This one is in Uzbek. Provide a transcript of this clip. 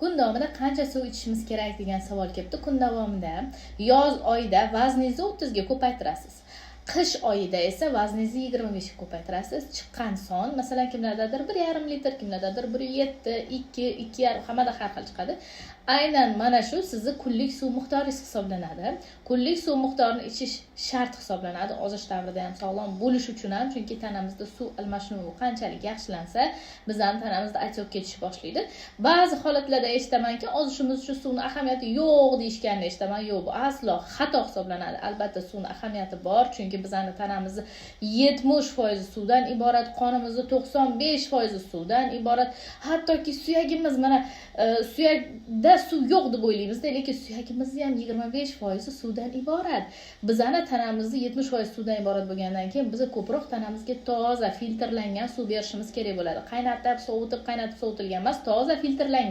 Kun davomida qancha suv ichishimiz kerak degan savol kelibdi. Kun davomida yoz oyida vazningizni 30 ga ko'paytirasiz. Qish oyida esa vazningizni 25 ga ko'paytirasiz. Chiqqan son, masalan, kimlardadir 1,5 litr, kimlardadir 1,7, 2, 2,5, hammada har xil chiqadi. Aynan mana shu sizni kunlik suv miqdoringiz hisoblanadi. Kunlik suv miqdorini ichish shart hisoblanadi. Ozish davrida ham sog'lom bo'lish uchun ham, chunki tanamizda suv almashinuvi qanchalik yaxshilansa, bizning tanamizda atyok ketish boshlaydi. Ba'zi holatlarda eshitamanki, ozishimiz uchun suvning ahamiyati yo'q deyishganini eshitaman. Yo'q, bu aslo xato hisoblanadi. Albatta suvning ahamiyati bor, chunki bizning tanamizni 70% suvdan iborat, qonimizning 95% suvdan iborat. Hattoki suyagimiz, mana suyakda suv yo'q deb o'ylaymiz-da, lekin suyagimizning ham 25% suvdan iborat. Bizning tanamizni 70% suvdan iborat bo'lgandan keyin biz ko'proq tanamizga toza, filtrlangan suv berishimiz kerak bo'ladi. Qaynatib, sovutib, qaynatib, sovutilgan emas, toza filtrlangan